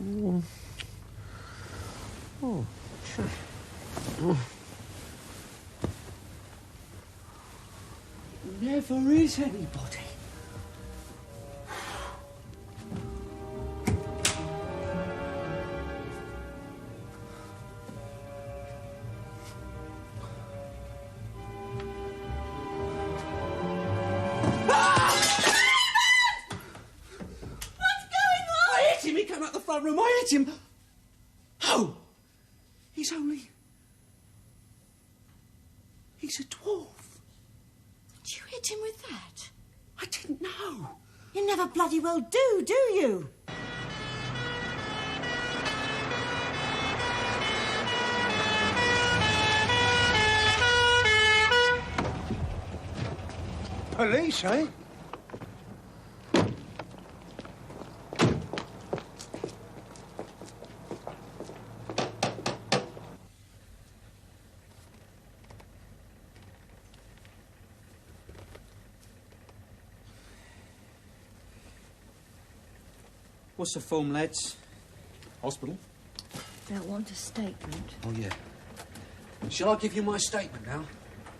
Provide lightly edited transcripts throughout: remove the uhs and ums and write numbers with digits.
Oh. Never is anybody. Room. I hit him. Oh! He's a dwarf. Did you hit him with that? I didn't know. You never bloody well do you? Police, eh? What's the form, lads? Hospital? They'll want a statement. Oh, yeah. Shall I give you my statement now?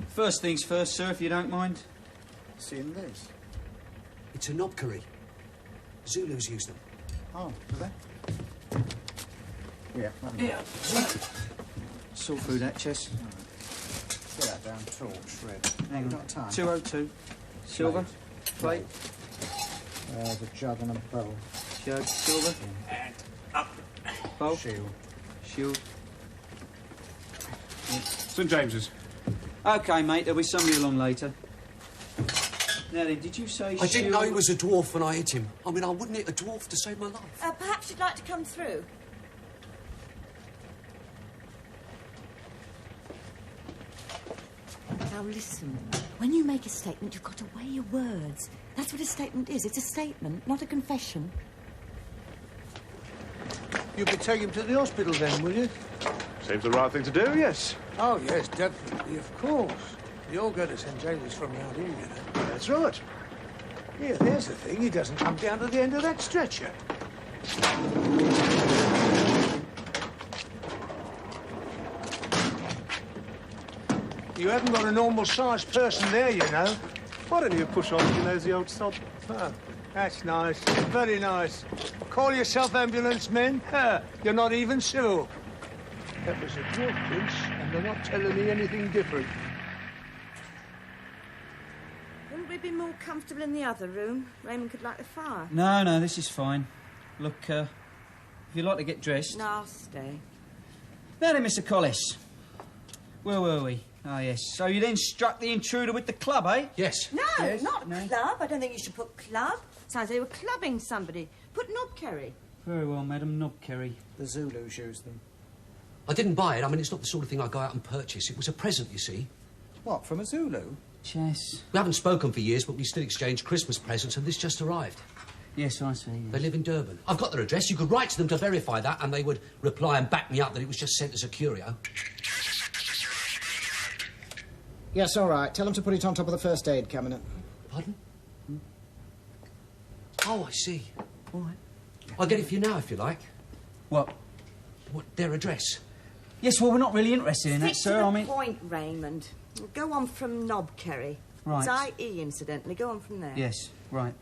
First things first, sir, if you don't mind. Seeing this? It's a knobkerry. Zulus use them. Oh, do they? Yeah. Yeah. Sort through that, Chess. Get that down, torch, red. Hang on. Got time. 202. Silver. Plate. There's a jug and a bowl. Jug, silver. And up. Bowl. Shield. St James's. OK, mate, there'll be somebody along later. Now then, did you say I didn't know he was a dwarf when I hit him. I mean, I wouldn't hit a dwarf to save my life. Perhaps you'd like to come through? Now listen, when you make a statement, you've got to weigh your words. That's what a statement is. It's a statement, not a confession. You'll be taking him to the hospital then, will you? Seems the right thing to do, yes. Oh, yes, definitely, of course. You all go to St James's from out here, you know. That's right. Yeah, there's the thing. He doesn't come down to the end of that stretcher. You haven't got a normal-sized person there, you know. Why don't you push on, you nosy old sod? Oh, that's nice. Very nice. Call yourself ambulance men? You're not even civil. That was a dwarf, Prince, and they're not telling me anything different. Wouldn't we be more comfortable in the other room? Raymond could light the fire. No, this is fine. Look, if you'd like to get dressed... No, I'll stay. Now then, Mr Collis. Where were we? Oh, yes. So you then struck the intruder with the club, eh? Yes. No, Yes? not No? club. I don't think you should put club. Sounds like they were clubbing somebody. Put knobkerry. Very well, madam. Knobkerry. The Zulus use them. I didn't buy it. I mean, it's not the sort of thing I go out and purchase. It was a present, you see. What, from a Zulu? Chess. We haven't spoken for years, but we still exchange Christmas presents, and this just arrived. Yes, I see. Yes. They live in Durban. I've got their address. You could write to them to verify that, and they would reply and back me up that it was just sent as a curio. Yes, all right. Tell them to put it on top of the first aid cabinet. Pardon? Oh, I see. All right. I'll get it for you now, if you like. What? What, their address? Yes, well, we're not really interested in that, Stick to sir. the I mean... point, Raymond. Go on from knobkerry. Right. It's IE, incidentally. Go on from there. Yes, right.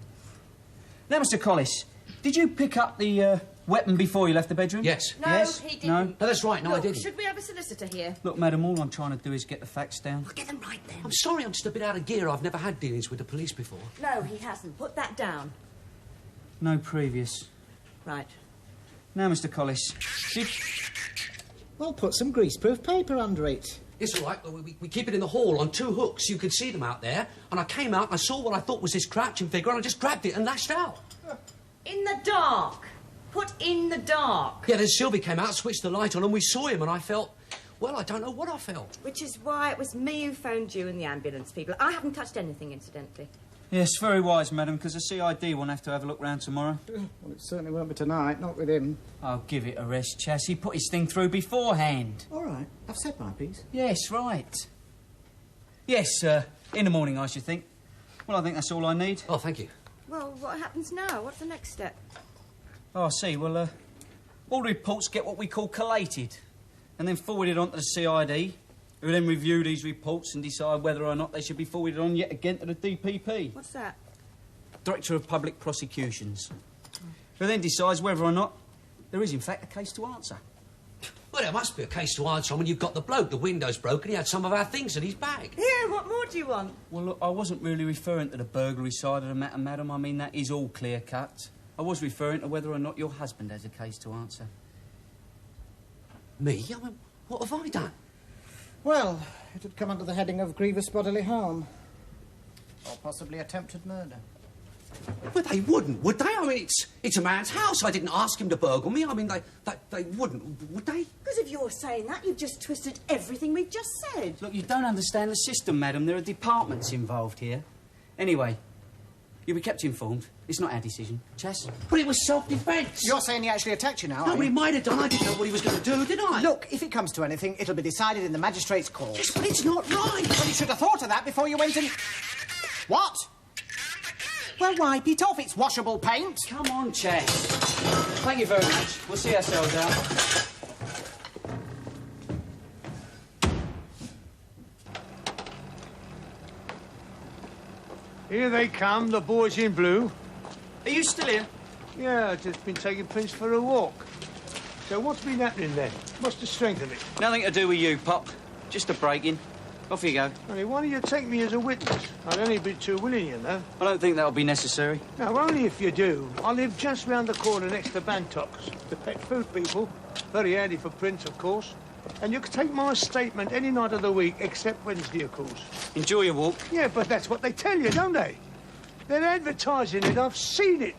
Now, Mr Collis, did you pick up the weapon before you left the bedroom? Yes. No, Yes? he didn't. No? No, that's right. No, Look, I didn't. should we have a solicitor here? Look, madam, all I'm trying to do is get the facts down. Well, get them right then. I'm sorry, I'm just a bit out of gear. I've never had dealings with the police before. No, he hasn't. Put that down. No previous. Right. Now, Mr Collis, did... Well, put some greaseproof paper under it. It's all right. We keep it in the hall on 2 hooks. You could see them out there. And I came out and I saw what I thought was this crouching figure and I just grabbed it and lashed out. In the dark. Put in the dark. Yeah, then Sylvie came out, switched the light on and we saw him and I felt... Well, I don't know what I felt. Which is why it was me who phoned you and the ambulance people. I haven't touched anything, incidentally. Yes, very wise, madam, because the CID won't have to have a look round tomorrow. Well, it certainly won't be tonight, not with him. Oh, give it a rest, Chas. He put his thing through beforehand. All right, I've said my piece. Yes, right. Yes, in the morning, I should think. Well, I think that's all I need. Oh, thank you. Well, what happens now? What's the next step? Oh, I see. Well, All the reports get what we call collated and then forwarded on to the CID, who then review these reports and decide whether or not they should be forwarded on yet again to the DPP. What's that? Director of Public Prosecutions. Who then decides whether or not there is, in fact, a case to answer. Well, there must be a case to answer when you've got the bloke. The window's broken. He had some of our things in his bag. Here, what more do you want? Well, look, I wasn't really referring to the burglary side of the matter, madam. I mean, that is all clear-cut. I was referring to whether or not your husband has a case to answer. Me? I mean, what have I done? Well, it had come under the heading of grievous bodily harm. Or possibly attempted murder. But they wouldn't, would they? I mean, it's a man's house. I didn't ask him to burgle me. I mean, they wouldn't, would they? Because if you're saying that, you've just twisted everything we've just said. Look, you don't understand the system, madam. There are departments involved here. Anyway, you'll be kept informed. It's not our decision. Chess? But it was self-defence. You're saying he actually attacked you now, No, are but he you? might have done. I didn't know what he was going to do, did I? Look, if it comes to anything, it'll be decided in the magistrate's court. Yes, but it's not right. Well, you should have thought of that before you went and... What? Well, wipe it off. It's washable paint. Come on, Chess. Thank you very much. We'll see ourselves out. Here they come, the boys in blue. Are you still here? Yeah, I've just been taking Prince for a walk. So what's been happening then? What's the strength of it? Nothing to do with you, Pop. Just a break-in. Off you go. Honey, why don't you take me as a witness? I'd only be too willing, you know. I don't think that'll be necessary. No, only if you do. I live just round the corner next to Bantock's, the pet food people. Very handy for Prince, of course. And you can take my statement any night of the week, except Wednesday, of course. Enjoy your walk. Yeah, but that's what they tell you, don't they? They're advertising it. I've seen it.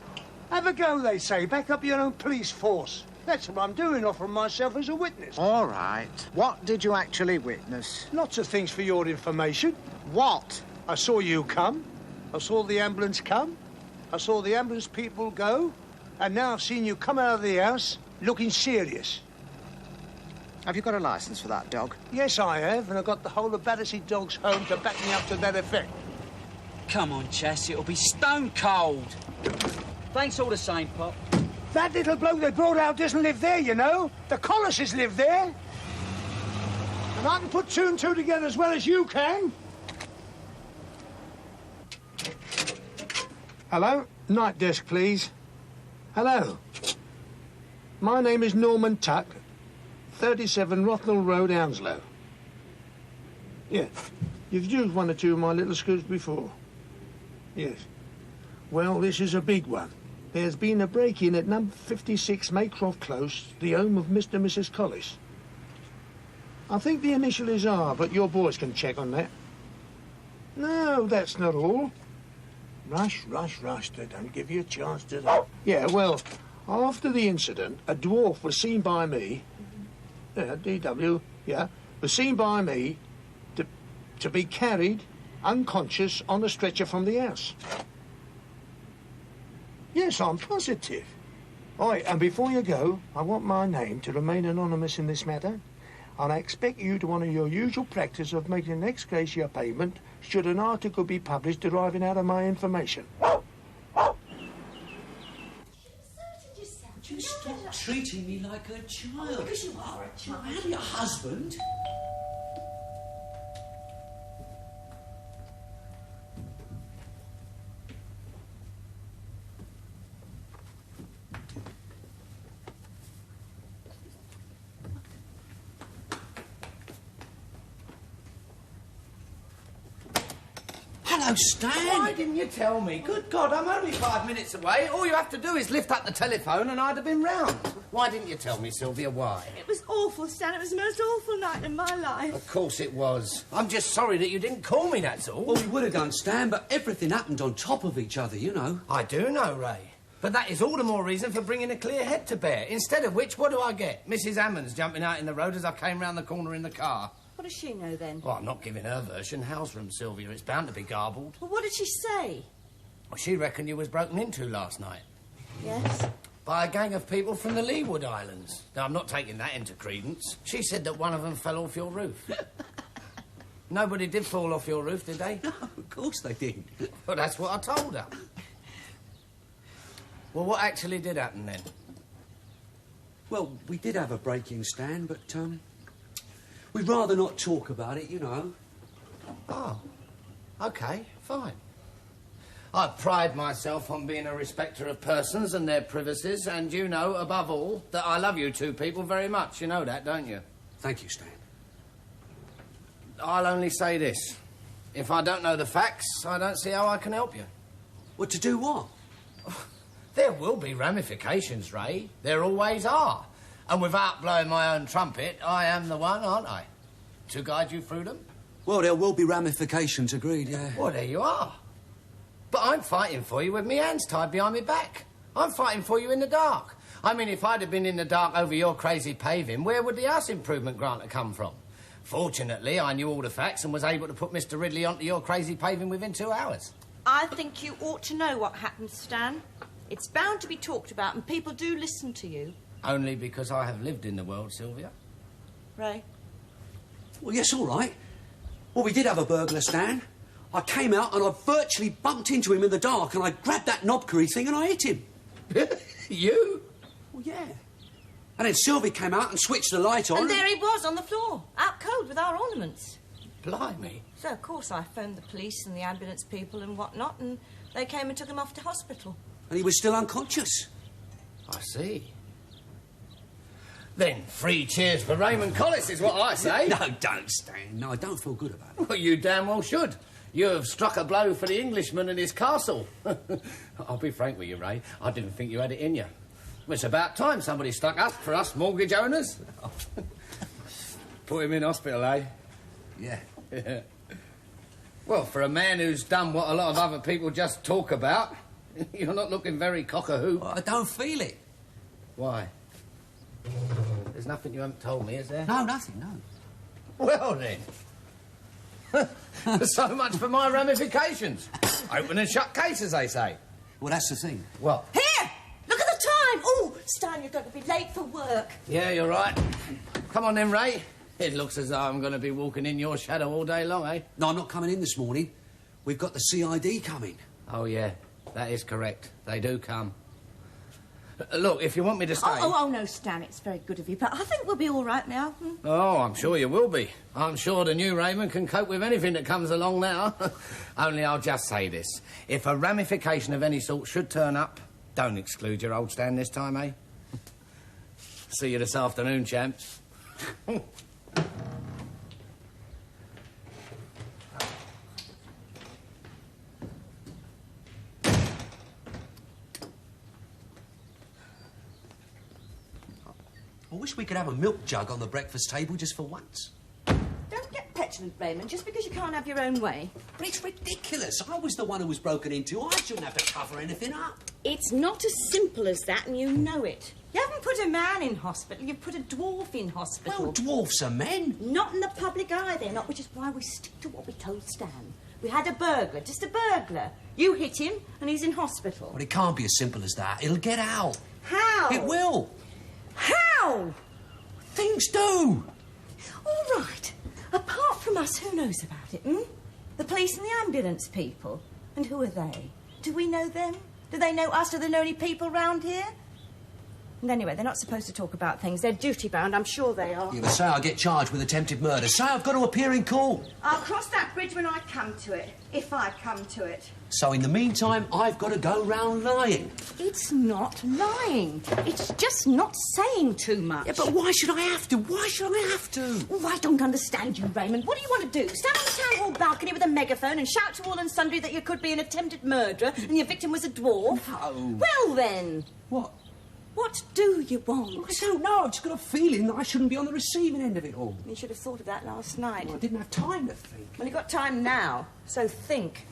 Have a go, they say. Back up your own police force. That's what I'm doing, offering myself as a witness. All right. What did you actually witness? Lots of things for your information. What? I saw you come. I saw the ambulance come. I saw the ambulance people go. And now I've seen you come out of the house looking serious. Have you got a licence for that dog? Yes, I have, and I've got the whole of Battersea Dogs home to back me up to that effect. Come on, Chess. It'll be stone cold. Thanks all the same, Pop. That little bloke they brought out doesn't live there, you know. The Collises live there. And I can put two and two together as well as you can. Hello? Night desk, please. Hello. My name is Norman Tuck, 37 Rothnell Road, Hounslow. Yeah, you've used one or two of my little scooters before. Yes. Well, this is a big one. There's been a break-in at number 56 Maycroft Close, the home of Mr. and Mrs. Collis. I think the initial is R, but your boys can check on that. No, that's not all. Rush, they don't give you a chance to that. Yeah, well, after the incident, a dwarf was seen by me, DW, yeah, was seen by me to be carried unconscious on a stretcher from the house. Yes, I'm positive. All right, and before you go, I want my name to remain anonymous in this matter, and I expect you to honour your usual practice of making an ex gratia payment should an article be published deriving out of my information. Would you stop treating me like a child? Because you are a child. I am your husband. Hello, Stan. Why didn't you tell me? Good God, I'm only 5 minutes away. All you have to do is lift up the telephone and I'd have been round. Why didn't you tell me, Sylvia? Why? It was awful, Stan. It was the most awful night in my life. Of course it was. I'm just sorry that you didn't call me, that's all. Well, we would have done, Stan, but everything happened on top of each other, you know. I do know, Ray. But that is all the more reason for bringing a clear head to bear. Instead of which, what do I get? Mrs. Hammond's jumping out in the road as I came round the corner in the car. What does she know, then? Well, I'm not giving her version. House room, Sylvia. It's bound to be garbled. Well, what did she say? Well, she reckoned you was broken into last night. Yes? By a gang of people from the Leeward Islands. Now, I'm not taking that into credence. She said that one of them fell off your roof. Nobody did fall off your roof, did they? No, of course they didn't. Well, that's what I told her. Well, what actually did happen then? Well, we did have a break-in, Stan, but, we'd rather not talk about it, you know. Oh, OK, fine. I pride myself on being a respecter of persons and their privacies, and you know, above all, that I love you two people very much. You know that, don't you? Thank you, Stan. I'll only say this. If I don't know the facts, I don't see how I can help you. What, to do what? There will be ramifications, Ray. There always are. And without blowing my own trumpet, I am the one, aren't I? To guide you through them? Well, there will be ramifications, agreed, yeah. Well, there you are. But I'm fighting for you with my hands tied behind my back. I'm fighting for you in the dark. I mean, if I'd have been in the dark over your crazy paving, where would the house improvement grant have come from? Fortunately, I knew all the facts and was able to put Mr. Ridley onto your crazy paving within 2 hours. I think you ought to know what happened, Stan. It's bound to be talked about, and people do listen to you. Only because I have lived in the world, Sylvia. Ray? Well, yes, all right. Well, we did have a burglar, Stan. I came out and I virtually bumped into him in the dark and I grabbed that knobkerry thing and I hit him. You? Well, yeah. And then Sylvie came out and switched the light on. And there he was on the floor, out cold with our ornaments. Blimey. So, of course, I phoned the police and the ambulance people and whatnot, and they came and took him off to hospital. And he was still unconscious. I see. Then 3 cheers for Raymond Collis is what I say. No, don't, Stan. No, I don't feel good about it. Well, you damn well should. You have struck a blow for the Englishman and his castle. I'll be frank with you, Ray. I didn't think you had it in you. It's about time somebody stuck up for us mortgage owners. Put him in hospital, eh? Yeah. Well, for a man who's done what a lot of other people just talk about, you're not looking very cock-a-hoop. Well, I don't feel it. Why? There's nothing you haven't told me, is there? No, nothing, no. Well, then. So much for my ramifications. Open and shut cases, they say. Well, that's the thing. What? Here! Look at the time! Oh, Stan, you're going to be late for work. Yeah, you're right. Come on then, Ray. It looks as though I'm going to be walking in your shadow all day long, eh? No, I'm not coming in this morning. We've got the CID coming. Oh, yeah. That is correct. They do come. Look, if you want me to stay... Oh, no, Stan, it's very good of you, but I think we'll be all right now. Oh, I'm sure you will be. I'm sure the new Raymond can cope with anything that comes along now. Only I'll just say this. If a ramification of any sort should turn up, don't exclude your old Stan this time, eh? See you this afternoon, champ. I wish we could have a milk jug on the breakfast table just for once. Don't get petulant, Raymond, just because you can't have your own way. But it's ridiculous. I was the one who was broken into. I shouldn't have to cover anything up. It's not as simple as that, and you know it. You haven't put a man in hospital, you've put a dwarf in hospital. Well, dwarfs are men. Not in the public eye, they're not, which is why we stick to what we told Stan. We had a burglar, just a burglar. You hit him, and he's in hospital. Well, it can't be as simple as that. It'll get out. How? It will. How? Things do. All right. Apart from us, who knows about it, hmm? The police and the ambulance people. And who are they? Do we know them? Do they know us? Do they know any people round here? And anyway, they're not supposed to talk about things. They're duty-bound, I'm sure they are. You say I get charged with attempted murder. Say I've got to appear in court. I'll cross that bridge when I come to it. If I come to it. So in the meantime, I've got to go round lying. It's not lying. It's just not saying too much. Yeah, but why should I have to? Why should I have to? Oh, I don't understand you, Raymond. What do you want to do? Stand on the town hall balcony with a megaphone and shout to all and sundry that you could be an attempted murderer and your victim was a dwarf? No. Well, then. What? What do you want? I don't know. I've just got a feeling that I shouldn't be on the receiving end of it all. You should have thought of that last night. Well, I didn't have time to think. Well, you've got time now, so think.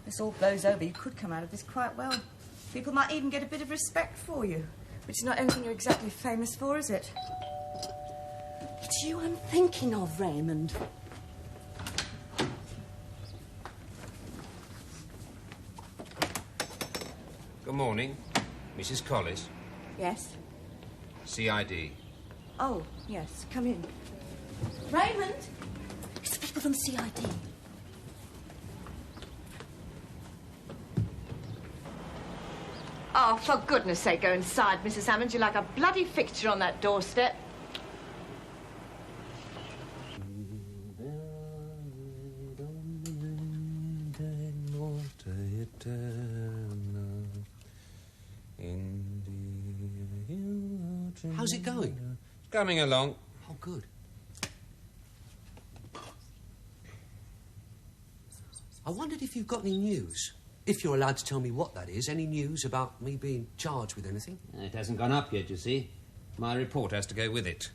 This all blows over, you could come out of this quite well. People might even get a bit of respect for you, which is not anything you're exactly famous for, is it? It's you I'm thinking of, Raymond. Good morning, Mrs. Collis. Yes? CID. Oh, yes, come in. Raymond! It's the people from the CID. Oh, for goodness sake, go inside, Mrs. Hammond. You're like a bloody fixture on that doorstep. How's it going? It's coming along. Oh, good. I wondered if you've got any news. If you're allowed to tell me what that is, any news about me being charged with anything? It hasn't gone up yet, you see. My report has to go with it.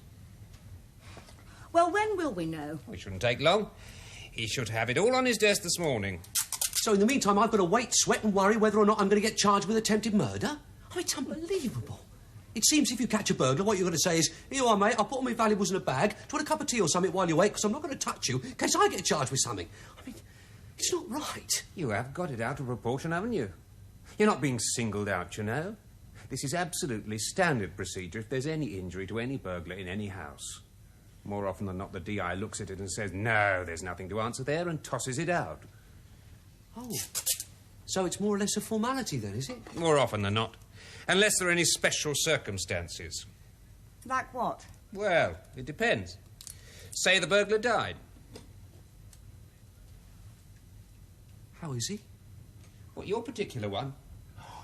Well, when will we know? It shouldn't take long. He should have it all on his desk this morning. So in the meantime, I've got to wait, sweat and worry whether or not I'm going to get charged with attempted murder? Oh, it's unbelievable. It seems if you catch a burglar, what you've got to say is, here you are, mate, I'll put all my valuables in a bag, do you want a cup of tea or something while you wait, because I'm not going to touch you in case I get charged with something. I mean, it's not right. You have got it out of proportion, haven't you? You're not being singled out, you know. This is absolutely standard procedure if there's any injury to any burglar in any house. More often than not, the DI looks at it and says, no, there's nothing to answer there, and tosses it out. Oh, so it's more or less a formality then, is it? More often than not. Unless there are any special circumstances. Like what? Well, it depends. Say the burglar died. How is he? What, your particular one?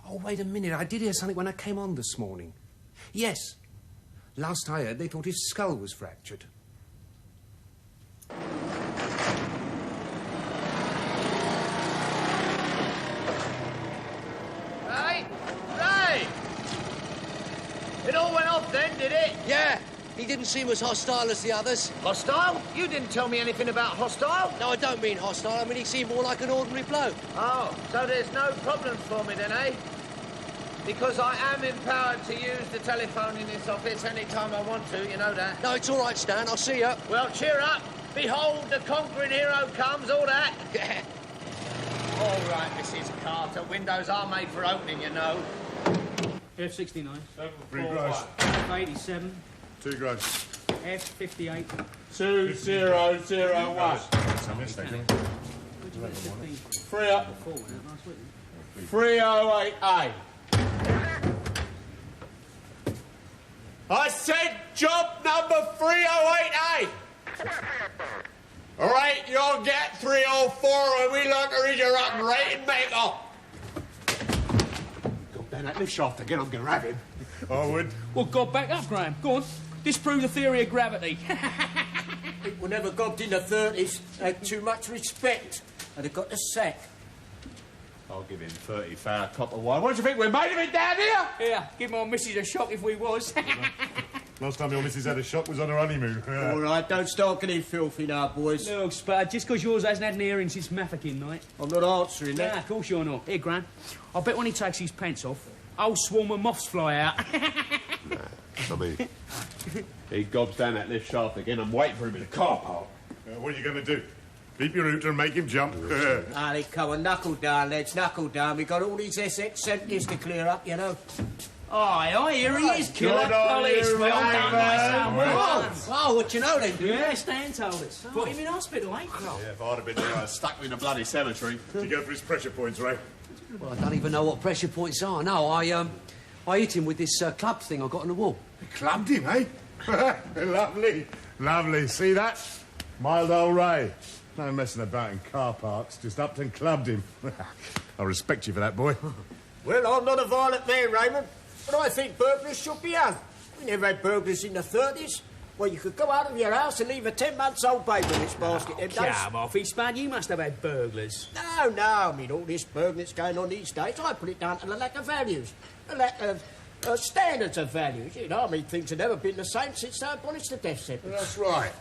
Oh, wait a minute. I did hear something when I came on this morning. Yes. Last I heard, they thought his skull was fractured. Ray! Ray! It all went off then, did it? Yeah, he didn't seem as hostile as the others. Hostile? You didn't tell me anything about hostile. No, I don't mean hostile. I mean he seemed more like an ordinary bloke. Oh, so there's no problems for me then, eh? Because I am empowered to use the telephone in this office any time I want to, you know that. No, it's all right, Stan. I'll see you. Well, cheer up. Behold, the conquering hero comes, all that. Yeah. All right, Mrs. Carter. Windows are made for opening, you know. F69. 3 gross. F87. 2 gross. F58. 2001. 308A. I said job number 308A. All right, you'll get 304 and we learn to read your up and rating maker. Go down that lift shaft again, I'm going to have him. I would. Well, God, back up, Graham. Go on. Disprove the theory of gravity. People never gobbed in the 30s. They had too much respect. And they got the sack. I'll give him 30 for a cup of wine. What do you think, we're made of it down here? Here, give my missus a shock if we was. Last time your missus had a shock was on her honeymoon. All right, don't start getting filthy now, boys. Look, Spud, just because yours hasn't had an earring since Mafeking night. I'm not answering that. Nah, of course you're not. Here, Gran. I bet when he takes his pants off, a whole swarm of moths fly out. I mean, he gobs down that lift shaft again. I'm waiting for him in the car park. What are you going to do? Keep your hooter and make him jump? Ali, come on, knuckle down, lads, knuckle down. We've got all these Essex centres to clear up, you know. Aye, here he is, killer. Good on Collis, you, well done, my son. Well done. Oh, what you know then? Yeah, Stan told us. Put him in hospital, eh? Yeah, if I'd have been there, I'd have stuck me in a bloody cemetery. To go for his pressure points, Ray. Well, I don't even know what pressure points are. No, I hit him with this club thing I got on the wall. You clubbed him, eh? Lovely. Lovely. See that? Mild old Ray. No messing about in car parks. Just upped and clubbed him. I respect you for that, boy. Well, I'm not a violent man, Raymond, but I think burglars should be hung. We never had burglars in the 30s. Well, you could go out of your house and leave a 10-month-old baby in its basket them days. Come off, Spud, you must have had burglars. No, I mean, all this burgling that's going on these days, I put it down to the lack of values. The lack of standards of values, you know. I mean, things have never been the same since they abolished the death sentence. That's right.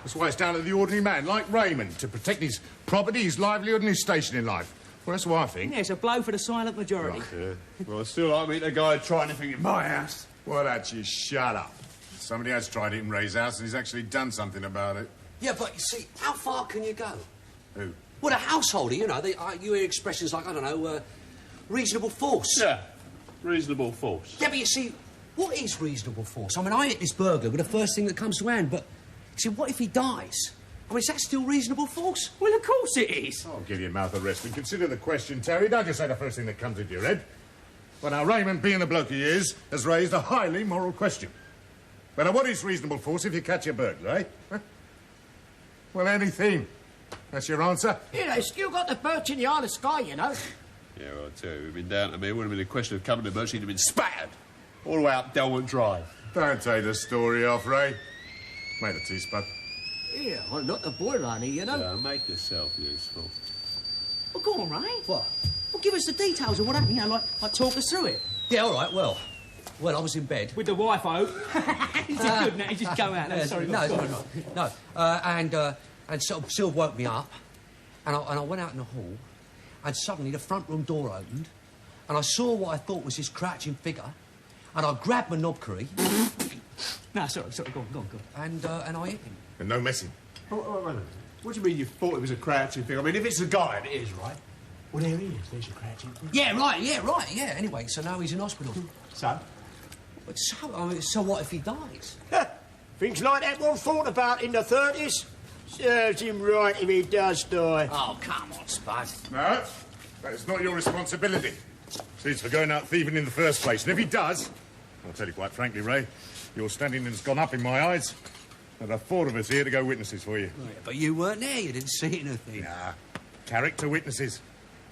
That's why it's down to the ordinary man, like Raymond, to protect his property, his livelihood and his station in life. Well, that's what I think. Yeah, it's a blow for the silent majority. Right, yeah. Well, I still like meeting a guy who'd try anything in my house. Well, that's you shut up. Somebody has tried it in Ray's house and he's actually done something about it. Yeah, but you see, how far can you go? Who? Well, a householder, you know, you hear expressions like, I don't know, reasonable force. Yeah, reasonable force. Yeah, but you see, what is reasonable force? I mean, I hit this burglar with the first thing that comes to hand, but, you see, what if he dies? I mean, is that still reasonable force? Well, of course it is. I'll give your mouth a rest and consider the question, Terry. Don't just say the first thing that comes into your head. Well, now, Raymond, being the bloke he is, has raised a highly moral question. But now, what is reasonable force if you catch a burglar, eh? Huh? Well, anything. That's your answer? You know, still got the birch in the eye of the sky, you know. Yeah, well, I tell you, if it'd been down to me, it wouldn't have been a question of coming to birch, he'd have been spattered. All the way up Delwent Drive. Don't take the story off, Ray. Made a tea, Spud. Yeah, well, not the boy, Ronnie, you know. Yeah, make yourself useful. Well, go on, Ray. What? Well, give us the details of what happened, you know, like talk us through it. Yeah, all right, well, I was in bed. With the wife, I hope. Is it good now? You just go out. No, sorry. No, and sort of Syl woke me up, and I went out in the hall, and suddenly the front room door opened, and I saw what I thought was this crouching figure, and I grabbed my knobkerrie. No, sorry, go on. And I hit him. And no messing. Oh, wait a minute. What do you mean you thought it was a crouching thing? I mean, if it's a guy, and it is, right? Well, there he is. There's your crouching thing. Yeah, right. Anyway, so now he's in hospital. So? So what if he dies? Things like that weren't thought about in the 30s. Serves him right if he does die. Oh, come on, Spud. No, that's not your responsibility. It's for going out thieving in the first place. And if he does, I'll tell you quite frankly, Ray, your standing has gone up in my eyes. There are 4 of us here to go witnesses for you. Right, but you weren't there. You didn't see anything. Nah, character witnesses.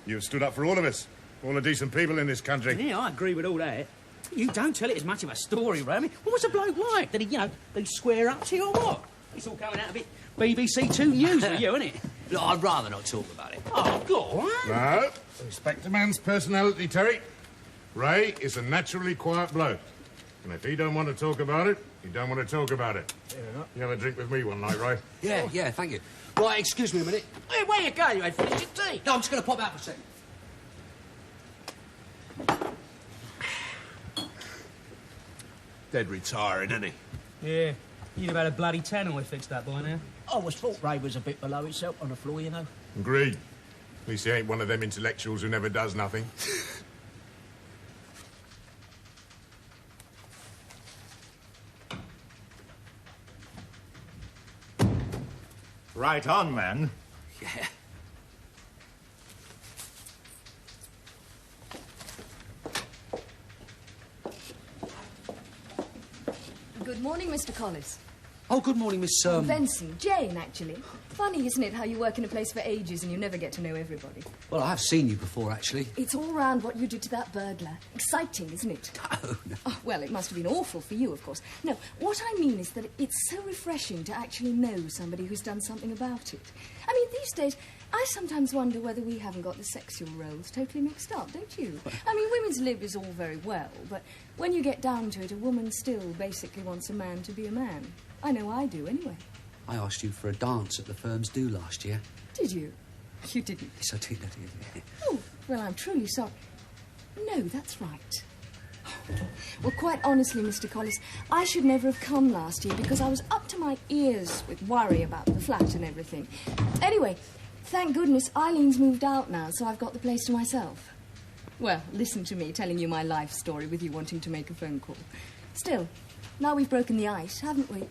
You've stood up for all of us. All the decent people in this country. Yeah, I agree with all that. You don't tell it as much of a story, Ray. I mean, what was the bloke like? Did he, did he square up to you or what? It's all coming out a bit BBC 2 News for you, isn't it? Look, I'd rather not talk about it. Oh, go on. No, respect a man's personality, Terry. Ray is a naturally quiet bloke. And if he don't want to talk about it, he don't want to talk about it. You have a drink with me one night, Ray? Yeah, thank you. Right, excuse me a minute. Hey, where you going? You ain't finished your tea. No, I'm just going to pop out for a second. Dead retiring, isn't he? Yeah. You'd have had a bloody tannoy we fixed that by now. I always thought Ray was a bit below himself on the floor, you know. Agreed. At least he ain't one of them intellectuals who never does nothing. Right on, man. Yeah. Good morning, Mr. Collis. Oh, good morning, Miss... Benson. Jane, actually. Funny, isn't it, how you work in a place for ages and you never get to know everybody? Well, I have seen you before, actually. It's all round what you did to that burglar. Exciting, isn't it? No. Oh, well, it must have been awful for you, of course. No, what I mean is that it's so refreshing to actually know somebody who's done something about it. I mean, these days, I sometimes wonder whether we haven't got the sexual roles totally mixed up, don't you? I mean, women's lib is all very well, but when you get down to it, a woman still basically wants a man to be a man. I know I do, anyway. I asked you for a dance at the firm's do last year. Did you? You didn't. Yes, I did. Oh, well, I'm truly sorry. No, that's right. Well, quite honestly, Mr. Collis, I should never have come last year because I was up to my ears with worry about the flat and everything. Anyway, thank goodness Eileen's moved out now, so I've got the place to myself. Well, listen to me telling you my life story with you wanting to make a phone call. Still, now we've broken the ice, haven't we?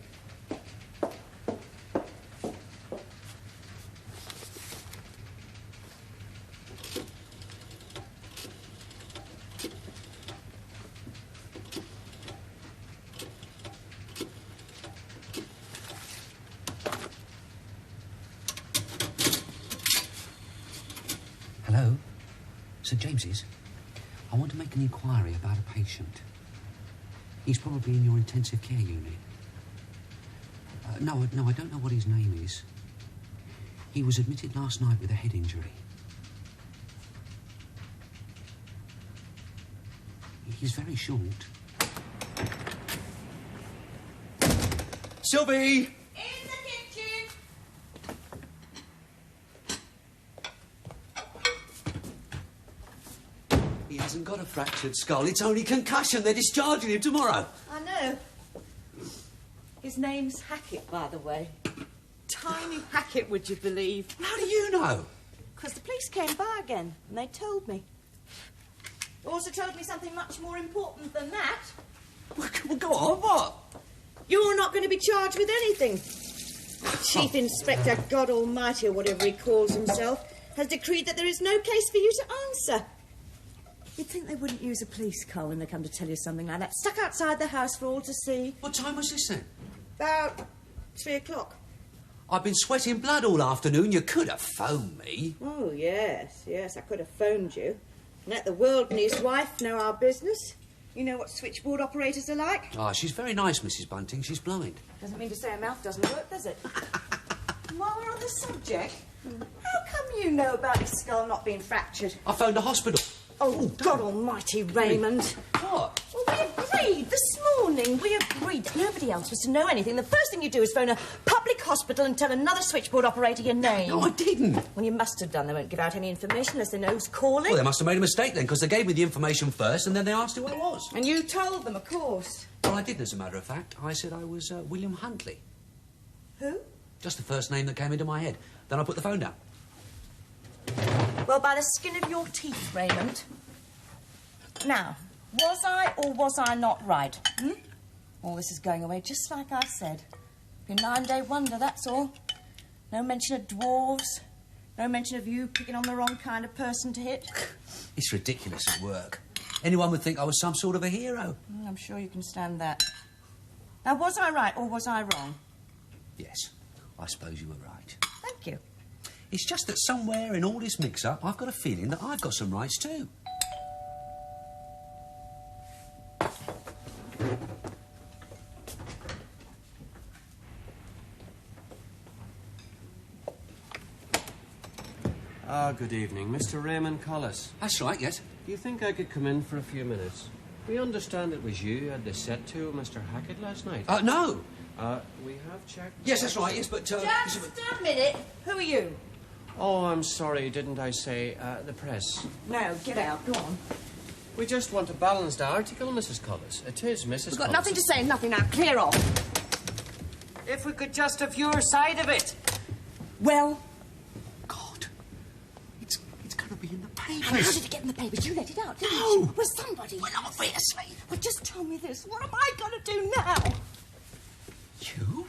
Hello? St James's? I want to make an inquiry about a patient. He's probably in your intensive care unit. No, I don't know what his name is. He was admitted last night with a head injury. He's very short. Sylvie! In the kitchen! He hasn't got a fractured skull. It's only concussion. They're discharging him tomorrow. I know. His name's Hackett, by the way. Tiny Hackett, would you believe? How do you know? Because the police came by again, and they told me. Also told me something much more important than that. Well, go on, what? You're not going to be charged with anything. Chief Inspector God Almighty, or whatever he calls himself, has decreed that there is no case for you to answer. You'd think they wouldn't use a police car when they come to tell you something like that. Stuck outside the house for all to see. What time was this then? About 3 o'clock. I've been sweating blood all afternoon. You could have phoned me. Oh, yes, I could have phoned you. And let the world and his wife know our business. You know what switchboard operators are like? Ah, she's very nice, Mrs. Bunting. She's blind. Doesn't mean to say her mouth doesn't work, does it? While we're on the subject, how come you know about his skull not being fractured? I phoned the hospital. Oh, God almighty, Raymond. What? Well, we agreed this morning. We agreed that nobody else was to know anything. The first thing you do is phone a public hospital and tell another switchboard operator your name. No, I didn't. Well, you must have done. They won't give out any information unless they know who's calling. Well, they must have made a mistake then, because they gave me the information first and then they asked who I was. And you told them, of course. Well, I did, as a matter of fact. I said I was William Huntley. Who? Just the first name that came into my head. Then I put the phone down. Well, by the skin of your teeth, Raymond. Now, was I or was I not right? All this is going away just like I said. Be a 9-day wonder, that's all. No mention of dwarves. No mention of you picking on the wrong kind of person to hit. It's ridiculous at work. Anyone would think I was some sort of a hero. I'm sure you can stand that. Now, was I right or was I wrong? Yes, I suppose you were right. Thank you. It's just that somewhere in all this mix-up, I've got a feeling that I've got some rights too. Good evening. Mr. Raymond Collis. That's right, yes. Do you think I could come in for a few minutes? We understand it was you who had the set to Mr. Hackett last night. No. We have checked... Yes, that's right, yes, but... Just a minute. Who are you? Oh, I'm sorry, didn't I say the press? No, get out. Go on. We just want a balanced article, Mrs. Collis. It is, Mrs. We've got nothing to say, nothing now. Clear off. If we could just have your side of it. Well... It's going to be in the papers. How did it get in the papers? You let it out, didn't No. you? Was somebody... Well, obviously. Well, just tell me this. What am I going to do now? You?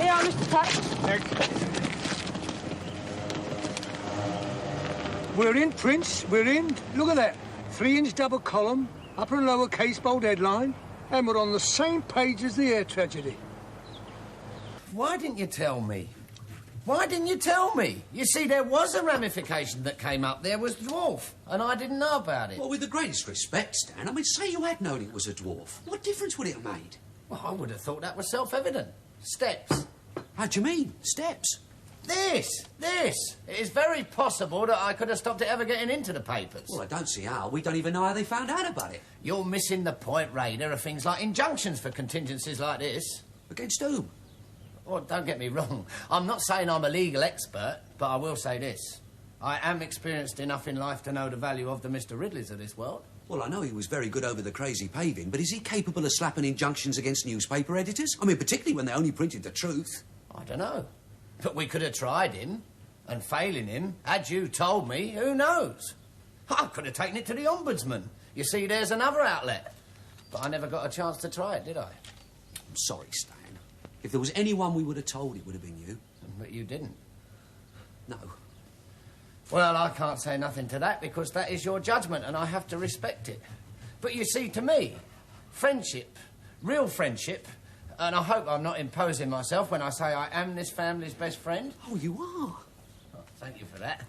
Here, Mr. Tuck. We're in, Prince. We're in. Look at that. 3-inch double column, upper and lower case bold headline, and we're on the same page as the air tragedy. Why didn't you tell me? Why didn't you tell me? You see, there was a ramification that came up there was dwarf, and I didn't know about it. Well, with the greatest respect, Stan, I mean, say you had known it was a dwarf. What difference would it have made? Well, I would have thought that was self-evident. Steps. How do you mean? Steps? This. It is very possible that I could have stopped it ever getting into the papers. Well, I don't see how. We don't even know how they found out about it. You're missing the point, Ray. There are things like injunctions for contingencies like this. Against whom? Well, don't get me wrong. I'm not saying I'm a legal expert, but I will say this. I am experienced enough in life to know the value of the Mr. Ridleys of this world. Well, I know he was very good over the crazy paving, but is he capable of slapping injunctions against newspaper editors? I mean, particularly when they only printed the truth. I don't know. But we could have tried him, and failing him, had you told me, who knows? I could have taken it to the Ombudsman. You see, there's another outlet. But I never got a chance to try it, did I? I'm sorry, Stan. If there was anyone we would have told, it would have been you. But you didn't. No. Well, I can't say nothing to that, because that is your judgment, and I have to respect it. But you see, to me, friendship, real friendship, and I hope I'm not imposing myself when I say I am this family's best friend. Oh, you are? Oh, thank you for that.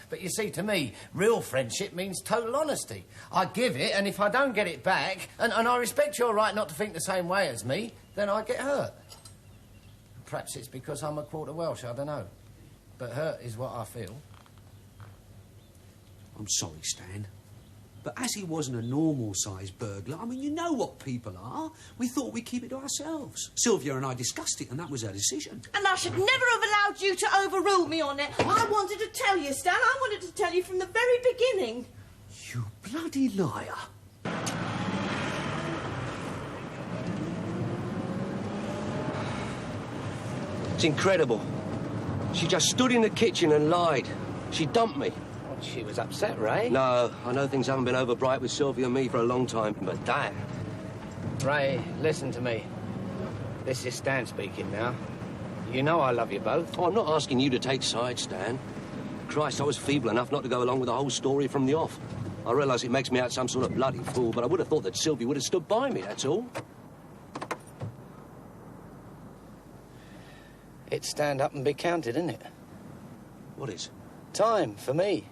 But you see, to me, real friendship means total honesty. I give it, and if I don't get it back, and I respect your right not to think the same way as me, then I get hurt. Perhaps it's because I'm a quarter Welsh, I don't know. But hurt is what I feel. I'm sorry, Stan. But as he wasn't a normal-sized burglar, I mean, you know what people are. We thought we'd keep it to ourselves. Sylvia and I discussed it, and that was our decision. And I should never have allowed you to overrule me on it. I wanted to tell you, Stan. I wanted to tell you from the very beginning. You bloody liar. It's incredible. She just stood in the kitchen and lied. She dumped me. Well, she was upset, Ray. No, I know things haven't been over bright with Sylvia and me for a long time, but that... Ray, listen to me. This is Stan speaking now. You know I love you both. Oh, I'm not asking you to take sides, Stan. Christ, I was feeble enough not to go along with the whole story from the off. I realise it makes me out some sort of bloody fool, but I would have thought that Sylvie would have stood by me, that's all. It's stand up and be counted, isn't it? What is? Time, for me.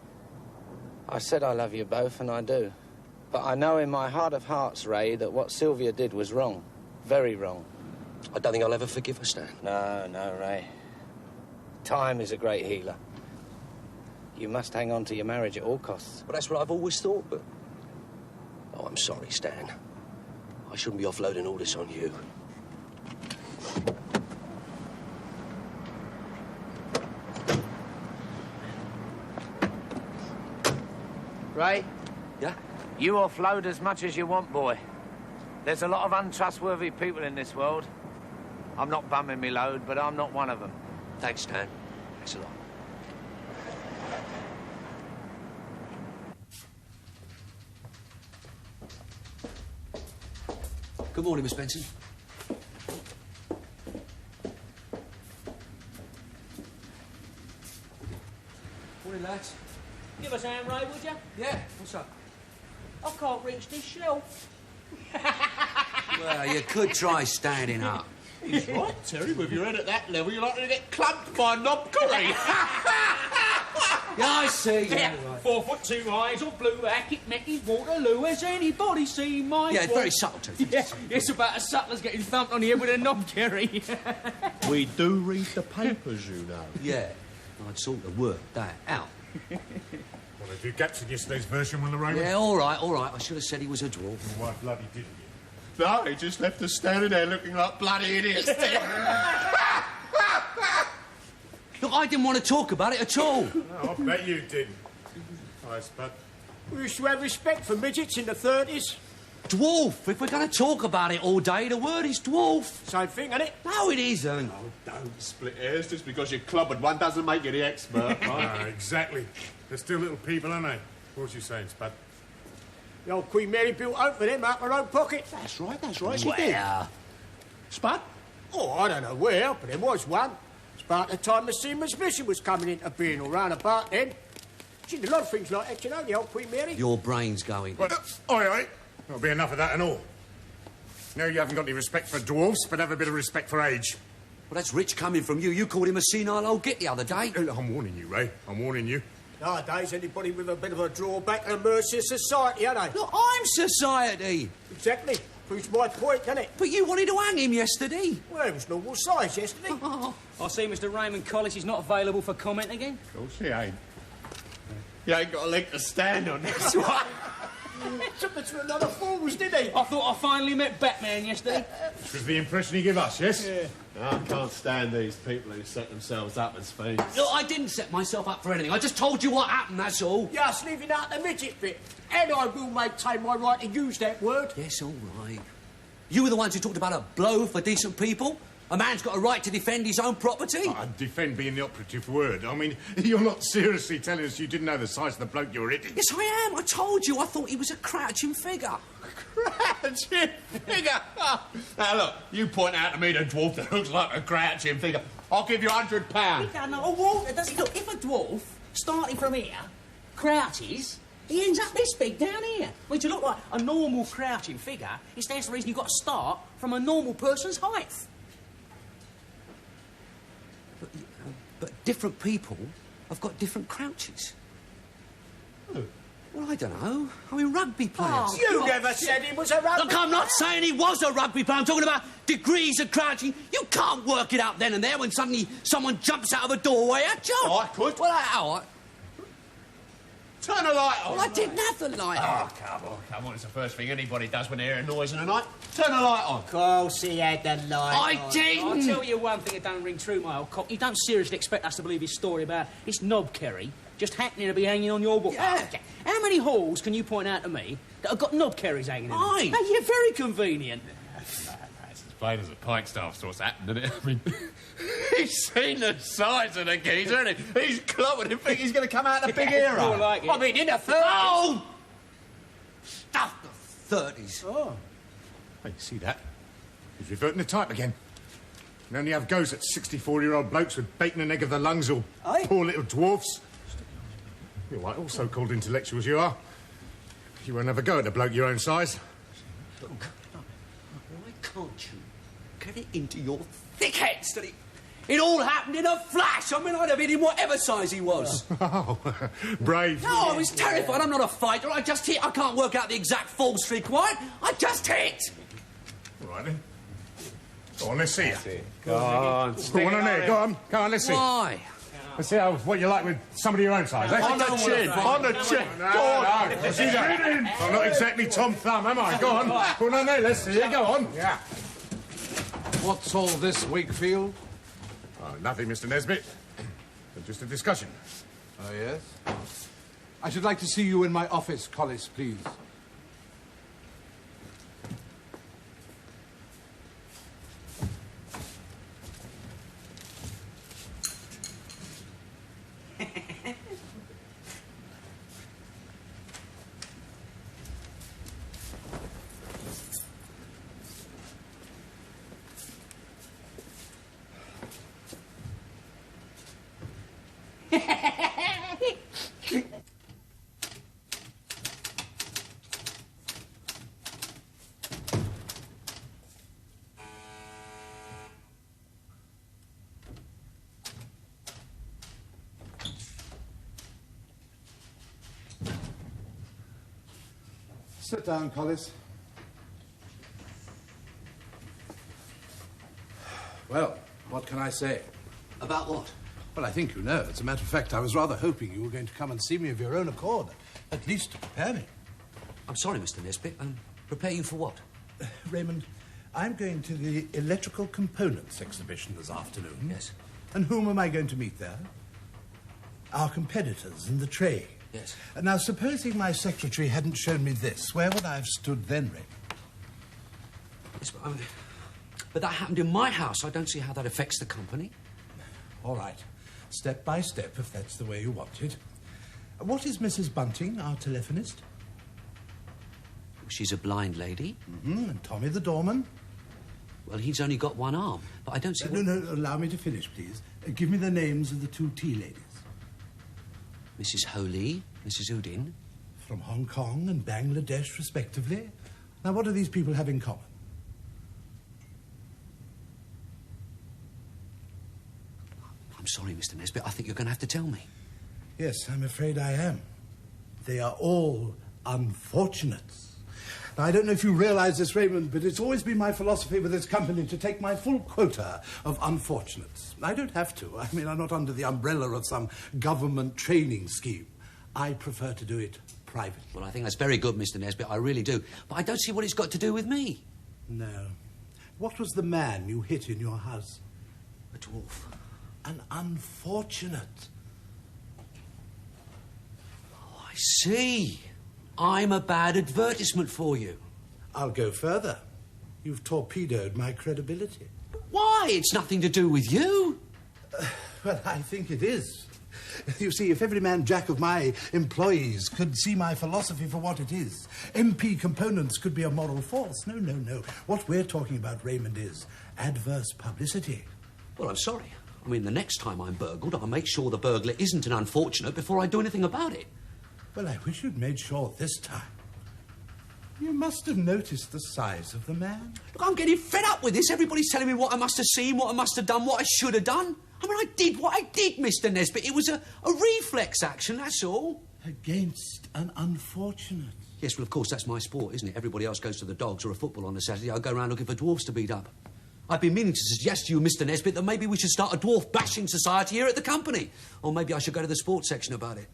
I said I love you both, and I do. But I know in my heart of hearts, Ray, that what Sylvia did was wrong. Very wrong. I don't think I'll ever forgive her, Stan. No, Ray. Time is a great healer. You must hang on to your marriage at all costs. Well, that's what I've always thought, but... Oh, I'm sorry, Stan. I shouldn't be offloading all this on you. Ray? Yeah? You offload as much as you want, boy. There's a lot of untrustworthy people in this world. I'm not bumming me load, but I'm not one of them. Thanks, Stan. Thanks a lot. Good morning, Miss Benson. Morning, lads. Give us a hand, Ray, would you? Yeah, what's up? I can't reach this shelf. Well, you could try standing up. He's right, Terry. With your head at that level, you're likely to get clumped by a knob curry. Yeah, I see. Yeah, right. 4'2" eyes on blue Hackett, Mickey, Waterloo. Has anybody seen my... Yeah, it's very subtle, too. Yeah, it's about as subtle as getting thumped on the head with a knob curry. We do read the papers, you know. Yeah, I'd sort of worked that out. Well, have you captured yesterday's version, Will the Raymond? Yeah, all right. I should have said he was a dwarf. Well, why bloody didn't you? No, he just left us standing there looking like bloody idiots. Look, I didn't want to talk about it at all. No, I bet you didn't. Hi, Spud. We used to have respect for midgets in the 30s. Dwarf. If we're going to talk about it all day, the word is dwarf. Same thing, isn't it? No, it isn't. Oh, don't split hairs. Just because you're clobbered one doesn't make you the expert, right? No, exactly. They're still little people, aren't they? What was you saying, Spud? The old Queen Mary built hope for them out of her own pocket. That's right, she did. Spud? Oh, I don't know where, but there was one. It's about the time the Seaman's mission was coming into being, or round about then. She did a lot of things like that, you know, the old Queen Mary. Your brain's going. Well, oi. There'll be enough of that and all. No, you haven't got any respect for dwarfs, but have a bit of respect for age. Well, that's rich coming from you. You called him a senile old git the other day. I'm warning you, Ray. I'm warning you. Nowadays, anybody with a bit of a drawback and a mercy of society, aren't they? Look, I'm society. Exactly. Proves my point, doesn't it? But you wanted to hang him yesterday. Well, it was normal size yesterday. I see Mr. Raymond Collis is not available for comment again. Of course he ain't. He ain't got a leg to stand on. That's right. Took me to another fools, did he? I thought I finally met Batman yesterday. Which was the impression he gave us, yes? Yeah. I can't stand these people who set themselves up as fiends. Look, I didn't set myself up for anything. I just told you what happened, that's all. Just leaving out the midget bit. And I will maintain my right to use that word. Yes, all right. You were the ones who talked about a blow for decent people. A man's got a right to defend his own property. I'd defend being the operative word. I mean, you're not seriously telling us you didn't know the size of the bloke you were hitting. Yes, I am. I told you. I thought he was a crouching figure. Crouching figure? Now, look, you point out to me the dwarf that looks like a crouching figure. I'll give you £100. No, Walter, does it? Look, if a dwarf, starting from here, crouches, he ends up this big down here. Well, to look like a normal crouching figure, it stands to reason you've got to start from a normal person's height. But different people have got different crouches. Well, I don't know. I mean, rugby players. Oh, you never said he was a rugby Look, I'm not saying he was a rugby player. I'm talking about degrees of crouching. You can't work it out then and there when suddenly someone jumps out of a doorway at you. I could. Well, how? Turn the light on. Well, I didn't have the light on. Oh, come on. It's the first thing anybody does when they hear a noise in the night. Turn the light on. Of course he had the light I on. didn't. I'll tell you one thing that don't ring true, my old cock. You don't seriously expect us to believe his story about this knob kerry just happening to be hanging on your wall. Yeah. How many halls can you point out to me that have got knob kerries hanging in them? Aye. Hey, you're very convenient. It's as plain as a pikestaff what's happened, isn't it? I mean, he's seen the size of the geezer, hasn't he? He's clobbered and think he's going to come out the big era. More like it. I mean, in the 30s. Oh! Stuff the 30s. Oh. Hey, see that? He's reverting to type again. And only have goes at 64-year-old blokes with bacon and egg of the lungs or poor little dwarfs. You're like all so-called intellectuals you are. You won't have a go at a bloke your own size. Look, why can't you get it into your thick heads that it all happened in a flash? I mean, I'd have hit him whatever size he was. Oh, brave. No, I was terrified. I'm not a fighter. I just hit. I can't work out the exact fall streak quite. I just hit. All right, then. Go on, let's see you. Go on, Put one on there. Go on, let's see. Why? Let's see what you're like with somebody your own size, eh? On the chin, on the chin. No, Go on. no. See that? I'm not exactly Tom Thumb, am I? Go on. Put one on there, let's see you. Go on. Yeah. What's all this, Wakefield? Oh, nothing, Mr. Nesbitt. Just a discussion. Oh, yes? I should like to see you in my office, Collis, please. Sit down, Collis. Well, what can I say? About what? Well, I think you know. As a matter of fact, I was rather hoping you were going to come and see me of your own accord, at least to prepare me. I'm sorry, Mr. Nesbitt. Prepare you for what? Raymond, I'm going to the electrical components exhibition this afternoon. Yes. And whom am I going to meet there? Our competitors in the trade. Yes. Now, supposing my secretary hadn't shown me this, where would I have stood then, Raymond? Yes, but that happened in my house. I don't see how that affects the company. All right. Step by step, if that's the way you want it. What is Mrs. Bunting, our telephonist? She's a blind lady. Mm-hmm. And Tommy the doorman? Well, he's only got one arm, but I don't see... No, allow me to finish, please. Give me the names of the two tea ladies. Mrs. Holy, Mrs. Udin. From Hong Kong and Bangladesh, respectively. Now, what do these people have in common? I'm sorry, Mr. Nesbitt. I think you're going to have to tell me. Yes, I'm afraid I am. They are all unfortunates. Now, I don't know if you realise this, Raymond, but it's always been my philosophy with this company to take my full quota of unfortunates. I don't have to. I mean, I'm not under the umbrella of some government training scheme. I prefer to do it privately. Well, I think that's very good, Mr. Nesbitt. I really do. But I don't see what it's got to do with me. No. What was the man you hit in your house? A dwarf. An unfortunate. Oh, I see. I'm a bad advertisement for you. I'll go further. You've torpedoed my credibility. Why? It's nothing to do with you. Well, I think it is. You see, if every man jack of my employees could see my philosophy for what it is, MP components could be a moral force. No. What we're talking about, Raymond, is adverse publicity. Well, I'm sorry. I mean, the next time I'm burgled, I'll make sure the burglar isn't an unfortunate before I do anything about it. Well, I wish you'd made sure this time. You must have noticed the size of the man. Look, I'm getting fed up with this. Everybody's telling me what I must have seen, what I must have done, what I should have done. I mean, I did what I did, Mr. Nesbitt. It was a reflex action, that's all. Against an unfortunate. Yes, well, of course, that's my sport, isn't it? Everybody else goes to the dogs or a football on a Saturday. I go around looking for dwarfs to beat up. I've been meaning to suggest to you, Mr. Nesbitt, that maybe we should start a dwarf bashing society here at the company. Or maybe I should go to the sports section about it.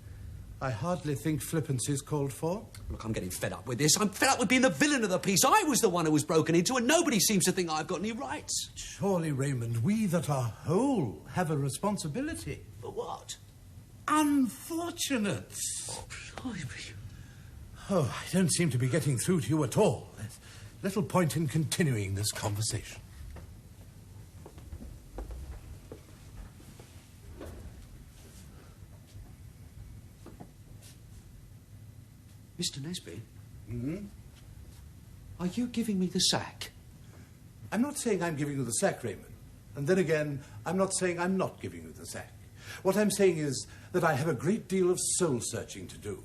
I hardly think flippancy's called for. Look, I'm getting fed up with this. I'm fed up with being the villain of the piece. I was the one who was broken into, and nobody seems to think I've got any rights. Surely, Raymond, we that are whole have a responsibility. For what? Unfortunates. Oh, I don't seem to be getting through to you at all. There's little point in continuing this conversation. Mr. Nesbitt? Hmm? Are you giving me the sack? I'm not saying I'm giving you the sack, Raymond. And then again, I'm not saying I'm not giving you the sack. What I'm saying is that I have a great deal of soul-searching to do.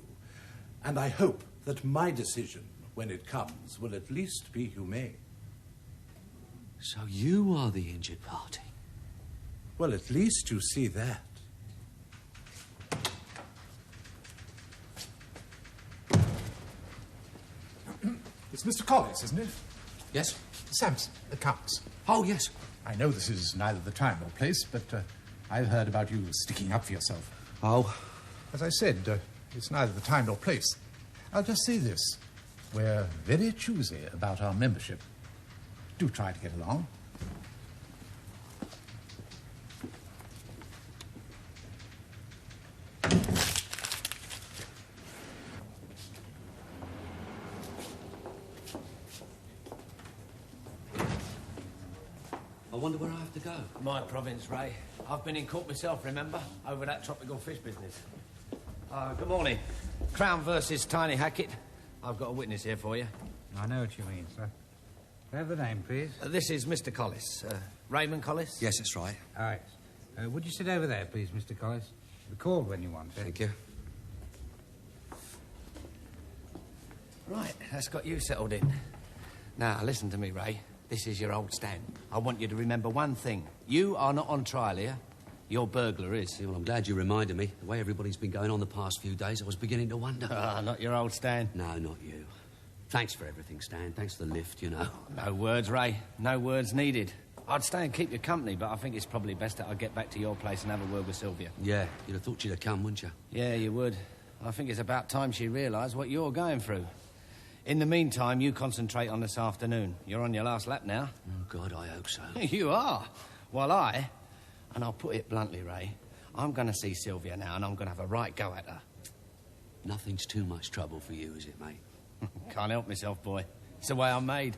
And I hope that my decision, when it comes, will at least be humane. So you are the injured party? Well, at least you see that. It's Mr. Collis, isn't it? Yes? Samson, accounts. Oh, yes. I know this is neither the time nor place, but I've heard about you sticking up for yourself. Oh? As I said, it's neither the time nor place. I'll just say this. We're very choosy about our membership. Do try to get along. I wonder where I have to go. My province, Ray. I've been in court myself, remember? Over that tropical fish business. Good morning. Crown versus Tiny Hackett. I've got a witness here for you. I know what you mean, sir. Can I have the name, please? This is Mr. Collis. Raymond Collis? Yes, that's right. All right. Would you sit over there, please, Mr. Collis? Be called when you want to. Thank you. Right, that's got you settled in. Now, listen to me, Ray. This is your old Stan. I want you to remember one thing. You are not on trial here. Your burglar is. Yeah, well, I'm glad you reminded me. The way everybody's been going on the past few days, I was beginning to wonder. Ah, not your old Stan. No, not you. Thanks for everything, Stan. Thanks for the lift, you know. No words, Ray. No words needed. I'd stay and keep you company, but I think it's probably best that I get back to your place and have a word with Sylvia. Yeah, you'd have thought she'd have come, wouldn't you? Yeah, you would. I think it's about time she realised what you're going through. In the meantime, you concentrate on this afternoon. You're on your last lap now. Oh, God, I hope so. You are. Well, and I'll put it bluntly, Ray, I'm going to see Sylvia now and I'm going to have a right go at her. Nothing's too much trouble for you, is it, mate? Can't help myself, boy. It's the way I'm made.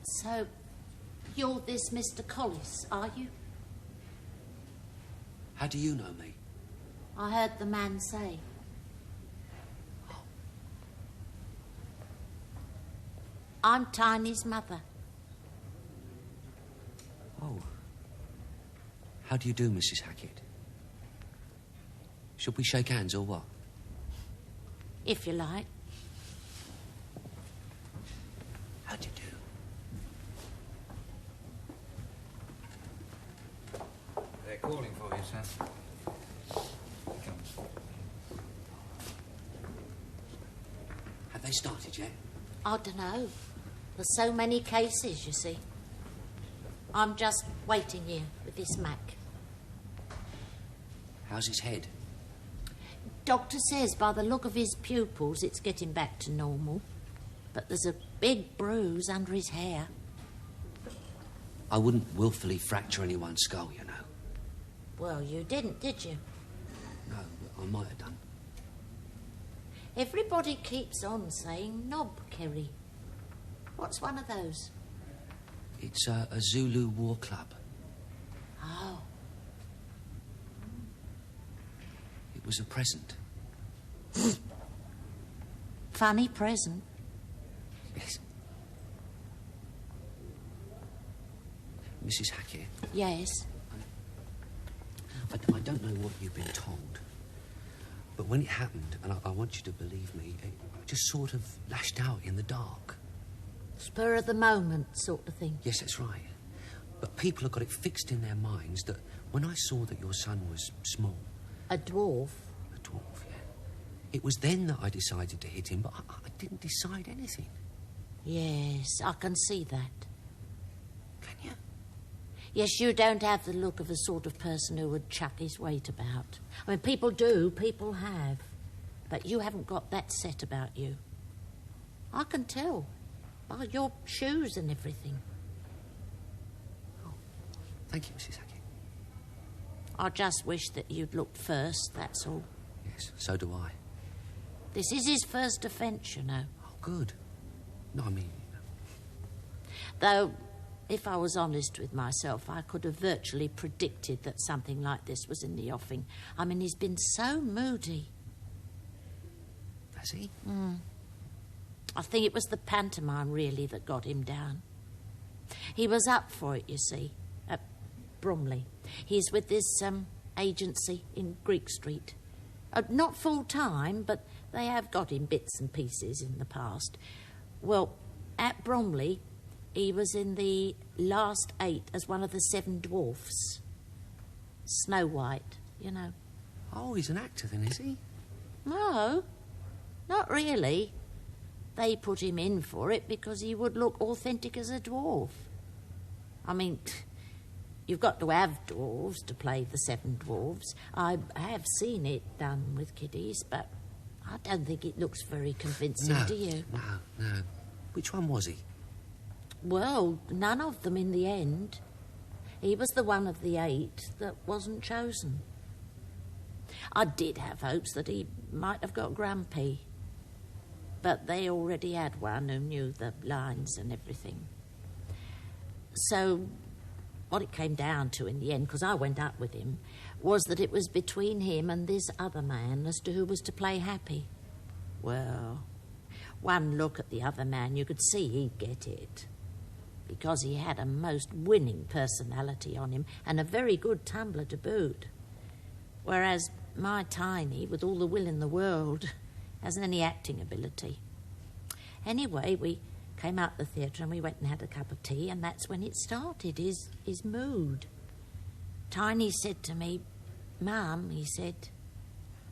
So, you're this Mr. Collis, are you? How do you know me? I heard the man say. I'm Tiny's mother. Oh. How do you do, Mrs. Hackett? Should we shake hands or what? If you like. How do you do? They're calling for you, sir. Have they started yet? I don't know. There's so many cases, you see. I'm just waiting here with this Mac. How's his head? Doctor says by the look of his pupils it's getting back to normal. But there's a big bruise under his hair. I wouldn't willfully fracture anyone's skull, you know. Well, you didn't, did you? No, but I might have done. Everybody keeps on saying knob, Kerry. What's one of those? It's a Zulu war club. Oh. It was a present. Funny present. Yes. Mrs. Hackett? Yes. I don't know what you've been told, but when it happened, and I want you to believe me, it just sort of lashed out in the dark. Spur of the moment sort of thing. Yes, that's right. But people have got it fixed in their minds that when I saw that your son was small... A dwarf? A dwarf, yeah. It was then that I decided to hit him, but I didn't decide anything. Yes, I can see that. Can you? Yes, you don't have the look of the sort of person who would chuck his weight about. I mean, people do, people have. But you haven't got that set about you. I can tell by your shoes and everything. Oh, thank you, Mrs. Hackett. I just wish that you'd looked first, that's all. Yes, so do I. This is his first offence, you know. Oh, good. No, I mean... Though, if I was honest with myself, I could have virtually predicted that something like this was in the offing. I mean, he's been so moody. Has he? I think it was the pantomime, really, that got him down. He was up for it, you see, at Bromley. He's with this agency in Greek Street. Not full-time, but they have got him bits and pieces in the past. Well, at Bromley, he was in the last 8 as one of the 7 dwarfs. Snow White, you know. Oh, he's an actor then, is he? No, not really. They put him in for it because he would look authentic as a dwarf. I mean, you've got to have dwarves to play the 7 dwarves. I have seen it done with kiddies, but I don't think it looks very convincing, do you? No. Which one was he? Well, none of them in the end. He was the one of the 8 that wasn't chosen. I did have hopes that he might have got grumpy, but they already had one who knew the lines and everything. So what it came down to in the end, because I went up with him, was that it was between him and this other man as to who was to play Happy. Well, one look at the other man, you could see he'd get it, because he had a most winning personality on him and a very good tumbler to boot. Whereas my Tiny, with all the will in the world, hasn't any acting ability. Anyway, we came out the theatre and we went and had a cup of tea, and that's when it started, his mood. Tiny said to me, "Mum," he said,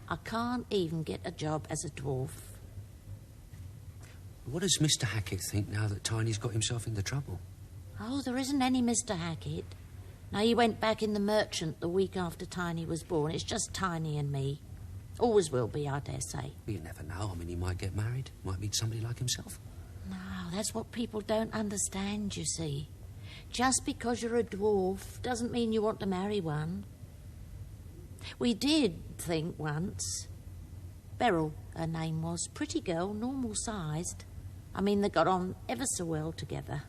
"I can't even get a job as a dwarf." What does Mr. Hackett think now that Tiny's got himself into trouble? Oh, there isn't any Mr. Hackett. Now, he went back in the Merchant the week after Tiny was born. It's just Tiny and me. Always will be, I dare say. You never know. I mean, he might get married. Might meet somebody like himself. No, that's what people don't understand, you see. Just because you're a dwarf doesn't mean you want to marry one. We did think once. Beryl, her name was. Pretty girl, normal-sized. I mean, they got on ever so well together.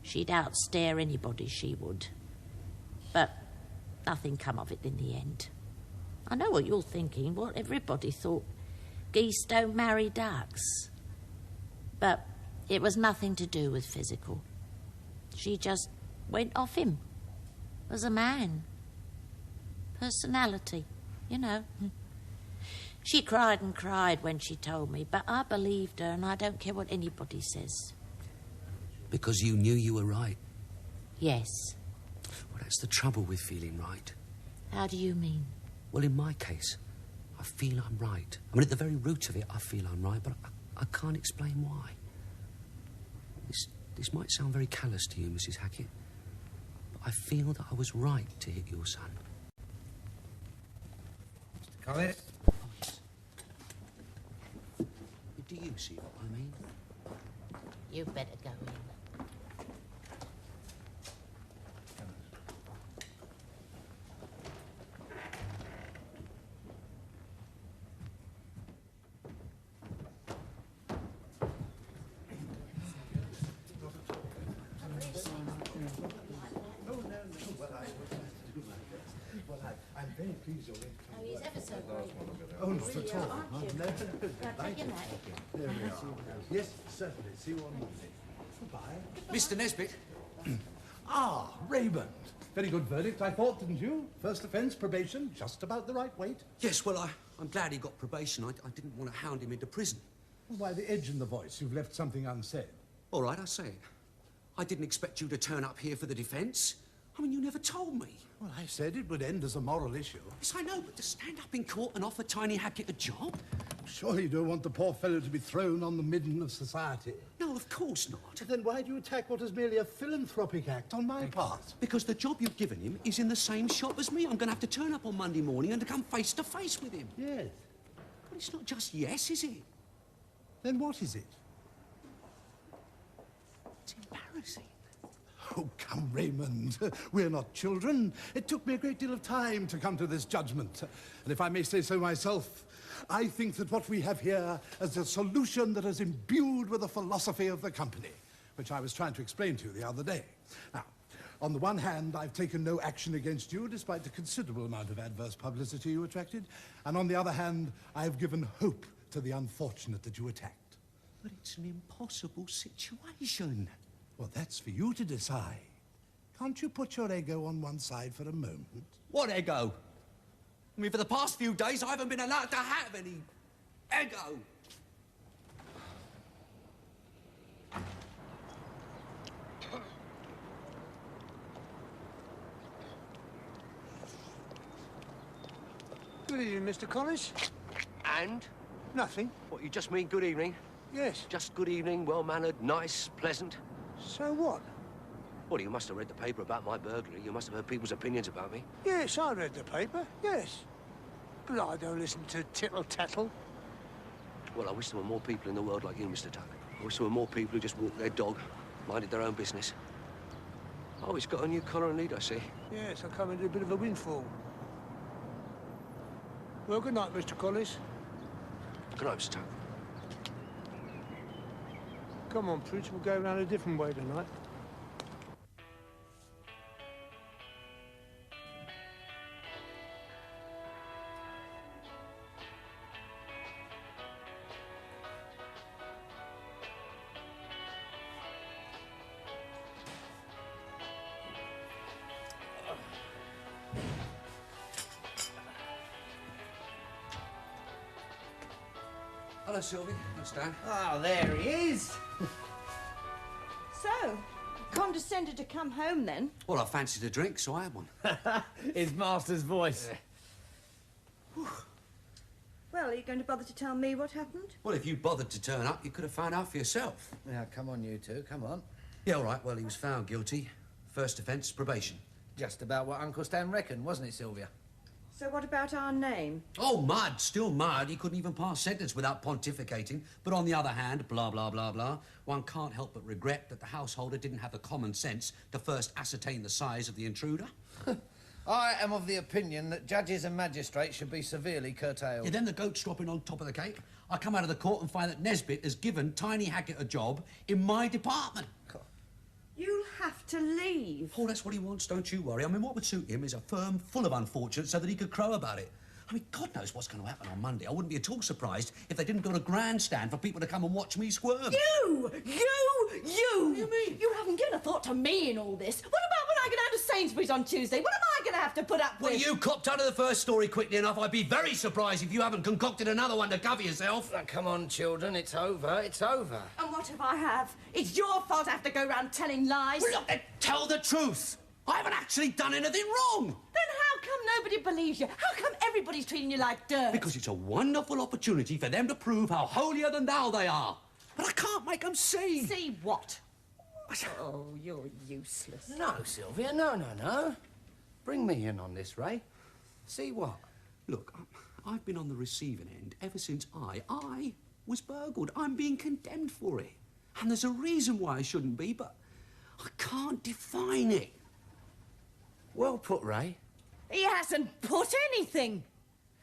She'd outstare anybody, she would. But nothing come of it in the end. I know what you're thinking, what everybody thought. Geese don't marry ducks. But it was nothing to do with physical. She just went off him. As a man. Personality, you know. She cried and cried when she told me, but I believed her, and I don't care what anybody says. Because you knew you were right? Yes. Well, that's the trouble with feeling right. How do you mean? Well, in my case, I feel I'm right. I mean, at the very root of it, I feel I'm right, but I can't explain why. This might sound very callous to you, Mrs. Hackett, but I feel that I was right to hit your son. Mr. Collis? Do you see what I mean? You better go in. I'm very pleased you're going to come. Oh, he's ever so great. Oh, not at all. Aren't you? No, Take your nap. There we are. Yes, certainly. See you on Monday. Goodbye. Mr. Nesbitt. Ah, Raymond. Very good verdict, I thought, didn't you? First offence, probation, just about the right weight. Yes, well, I'm glad he got probation. I didn't want to hound him into prison. Well, by the edge in the voice, you've left something unsaid. All right, I say it. I didn't expect you to turn up here for the defence. I mean, you never told me. Well, I said it would end as a moral issue. Yes, I know, but to stand up in court and offer Tiny Hackett a job? Surely you don't want the poor fellow to be thrown on the midden of society. No, of course not. Then why do you attack what is merely a philanthropic act on my part? Because the job you've given him is in the same shop as me. I'm going to have to turn up on Monday morning and to come face to face with him. Yes. But it's not just yes, is it? Then what is it? It's embarrassing. Oh, come, Raymond. We're not children. It took me a great deal of time to come to this judgment. And if I may say so myself, I think that what we have here is a solution that is imbued with the philosophy of the company, which I was trying to explain to you the other day. Now, on the one hand, I've taken no action against you, despite the considerable amount of adverse publicity you attracted. And on the other hand, I've given hope to the unfortunate that you attacked. But it's an impossible situation. Well, that's for you to decide. Can't you put your ego on one side for a moment? What ego? I mean, for the past few days, I haven't been allowed to have any ego. Good evening, Mr. Collis. And? Nothing. What, you just mean good evening? Yes. Just good evening, well-mannered, nice, pleasant? So what? Well, you must have read the paper about my burglary. You must have heard people's opinions about me. Yes, I read the paper, yes. But I don't listen to tittle-tattle. Well, I wish there were more people in the world like you, Mr. Tuck. I wish there were more people who just walked their dog, minded their own business. Oh, it's got a new collar and lead, I see. Yes, I come into a bit of a windfall. Well, good night, Mr. Collis. Good night, Mr. Tuck. Come on, Prince, we'll go round a different way tonight. Hello, Sylvie. Hello, Stan. Oh, there he is. So, condescended to come home then? Well, I fancied a drink, so I had one. His master's voice. Well, are you going to bother to tell me what happened? Well, if you bothered to turn up, you could have found out for yourself. Now, come on, you two, come on. Yeah, all right. Well, he was found guilty. First offence, probation. Just about what Uncle Stan reckoned, wasn't it, Sylvia? So what about our name? Oh, mud, still mud. He couldn't even pass sentence without pontificating. But on the other hand, blah, blah, blah, blah, one can't help but regret that the householder didn't have the common sense to first ascertain the size of the intruder. I am of the opinion that judges and magistrates should be severely curtailed. Yeah, then the goat's dropping on top of the cake. I come out of the court and find that Nesbitt has given Tiny Hackett a job in my department. You'll have to leave. Oh, that's what he wants, don't you worry. I mean, what would suit him is a firm full of unfortunates so that he could crow about it. I mean, God knows what's going to happen on Monday. I wouldn't be at all surprised if they didn't build a grandstand for people to come and watch me squirm. You! What do you mean? You haven't given a thought to me in all this. What about when I go down to Sainsbury's on Tuesday? What am I going to have to put up with? Well, you copped out of the first story quickly enough. I'd be very surprised if you haven't concocted another one to cover yourself. Come on, children, it's over, it's over. And what if I have? It's your fault I have to go round telling lies. Well, look, then tell the truth. I haven't actually done anything wrong. Then how come nobody believes you? How come everybody's treating you like dirt? Because it's a wonderful opportunity for them to prove how holier than thou they are. But I can't make them see. See what? Oh, you're useless. No, Sylvia, no. Bring me in on this, Ray. See what? Look, I've been on the receiving end ever since I was burgled. I'm being condemned for it. And there's a reason why I shouldn't be, but I can't define it. Well put, Ray. He hasn't put anything.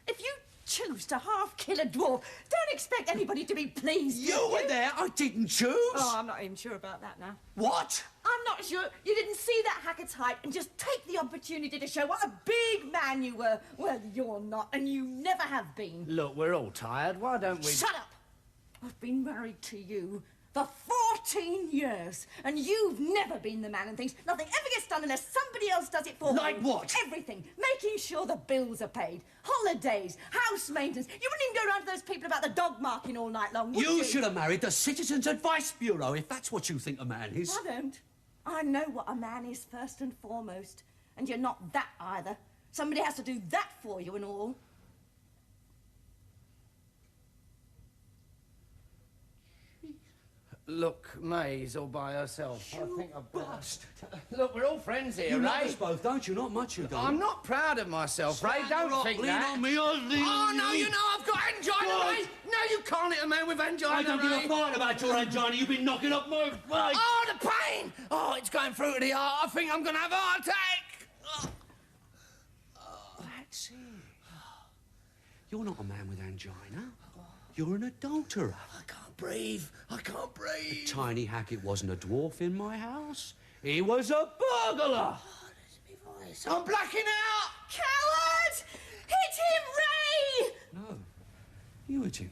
If you choose to half-kill a dwarf, don't expect anybody to be pleased. You were there. I didn't choose. Oh, I'm not even sure about that now. What? I'm not sure you didn't see that Hackett's height and just take the opportunity to show what a big man you were. Well, you're not, and you never have been. Look, we're all tired. Why don't we... Shut up! I've been married to you for 14 years, and you've never been the man and things. Nothing ever gets done unless somebody else does it for you. Like what? Everything. Making sure the bills are paid, holidays, house maintenance. You wouldn't even go round to those people about the dog marking all night long, would you? You should have married the Citizens Advice Bureau, if that's what you think a man is. I don't. I know what a man is first and foremost, and you're not that either. Somebody has to do that for you and all. Look, May's all by herself. You I think I've bust. Look, we're all friends here, You Ray. love us both, don't you? Not much you don't. I'm not proud of myself, Ray. Stand Don't up, think lean that. on me, I'll lean Oh, on no, you. you know I've got angina, God. Ray. No, you can't hit a man with angina, I don't Ray. give a fart about your angina. You've been knocking up my face. Oh, the pain! Oh, it's going through to the heart. I think I'm going to have a heart attack. That's it. You're not a man with angina. You're an adulterer. I can't breathe. I can't breathe. Tiny Hackett wasn't a dwarf in my house. He was a burglar! I'm blacking out! Coward! Hit him, Ray! No. You hit him.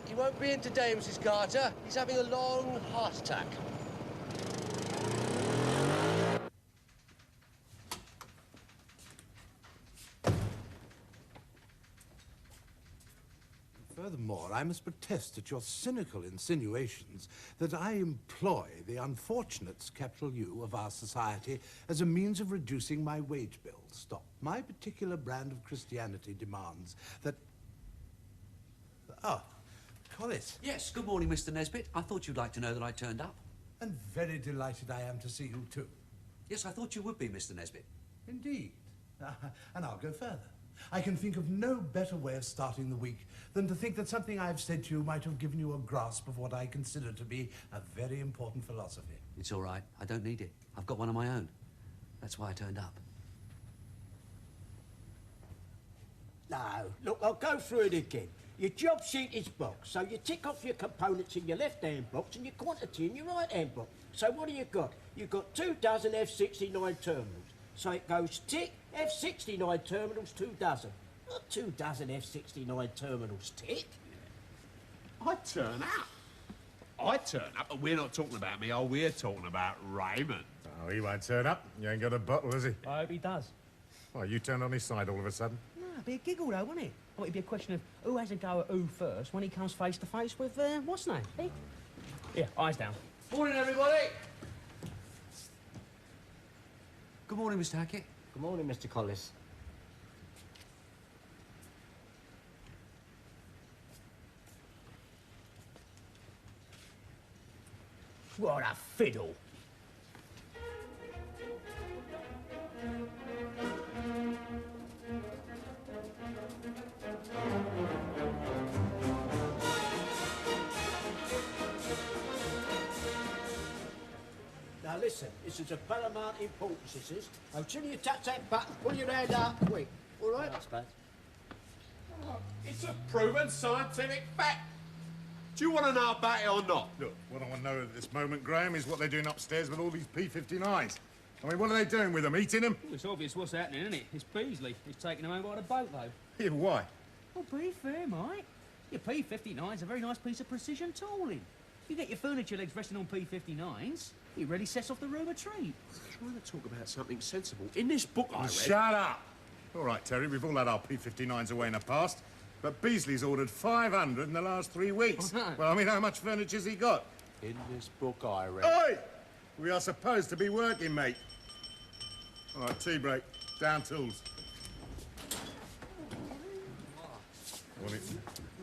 He won't be in today, Mrs. Carter. He's having a long heart attack. Furthermore, I must protest at your cynical insinuations that I employ the unfortunates, capital U, of our society as a means of reducing my wage bill. Stop. My particular brand of Christianity demands that... Ah, Collis. Yes, good morning, Mr. Nesbit. I thought you'd like to know that I turned up. And very delighted I am to see you, too. Yes, I thought you would be, Mr. Nesbit. Indeed. And I'll go further. I can think of no better way of starting the week than to think that something I've said to you might have given you a grasp of what I consider to be a very important philosophy. It's all right. I don't need it. I've got one of my own. That's why I turned up. No, look, I'll go through it again. Your job sheet is boxed, so you tick off your components in your left-hand box and your quantity in your right-hand box. So what do you got? You've got 2 dozen F-69 terminals. So it goes tick, F-69 terminals, 2 dozen. Not 2 dozen F-69 terminals, tick. I turn up. I turn up, and we're not talking about me, we're talking about Raymond. Oh, he won't turn up. You ain't got a bottle, has he? I hope he does. Why, you turned on his side all of a sudden? No, it'd be a giggle, though, wouldn't it? Oh, it'd be a question of who has a go at who first when he comes face to face with, what's his name? Eh? Yeah, eyes down. Morning, everybody. Good morning, Mr. Hackett. Good morning, Mr. Collis. What a fiddle. Now listen, this is of paramount importance, this is. Until you touch that button, pull your hand out quick. All right? I suppose. It's a proven scientific fact. Do you want to know about it or not? Look, what I want to know at this moment, Graham, is what they're doing upstairs with all these P-59s. I mean, what are they doing with them? Eating them? Well, it's obvious what's happening, isn't it? It's Beasley. He's taking them home by the boat, though. Yeah, why? Well, be fair, mate. Your P-59's a very nice piece of precision tooling. You get your furniture legs resting on P-59s, it really sets off the room a treat. Trying to talk about something sensible. In this book I read... Shut up! All right, Terry, we've all had our P-59s away in the past, but Beasley's ordered 500 in the last 3 weeks. Oh, no. Well, I mean, how much furniture's he got? In this book I read... Oi! We are supposed to be working, mate. All right, tea break. Down tools.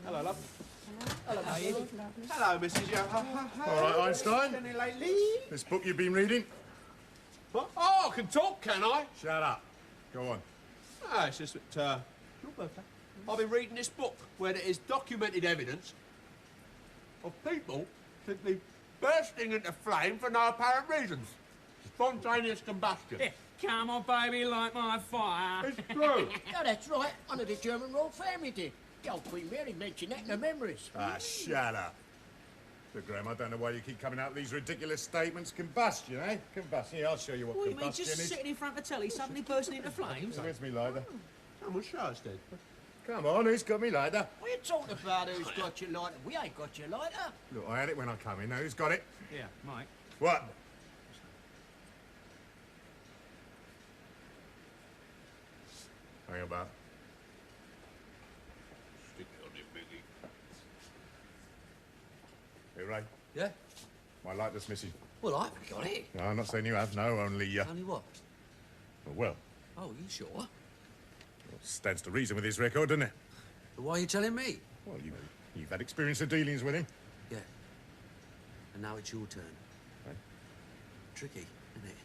Hello, love. Hello, Hello, Mrs. Young. All right, Einstein. Any lately? This book you've been reading? What? Oh, I can talk, can I? Shut up. Go on. Ah, it's just that, your birthday. I've been reading this book where there is documented evidence of people simply bursting into flame for no apparent reasons. Spontaneous combustion. Yeah, come on, baby, light my fire. It's true. No, that's right. One of the German royal family did. The old Queen Mary mentioned that in her memories. Ah, shut up. Look, Graham, I don't know why you keep coming out with these ridiculous statements. Combustion, eh? Combustion. Yeah, I'll show you what What do you mean, combustion just is. sitting in front of the telly, suddenly bursting into flames? Where's me lighter? Someone show us, then. Come on, who's got me lighter? What are you talking about who's got your lighter? We ain't got your lighter. Look, I had it when I come in. Now, who's got it? Yeah, Mike. What? Hang about. Stick it on him, Biggie. Hey, Ray. Yeah? My lighter's missing. Well, I've got it. No, I'm not saying you have. No, only... Only what? Well, Oh, you sure? stands to reason with his record, doesn't it? But why are you telling me? Well, you've had experience of dealings with him. Yeah. And now it's your turn. Right. Tricky, isn't it?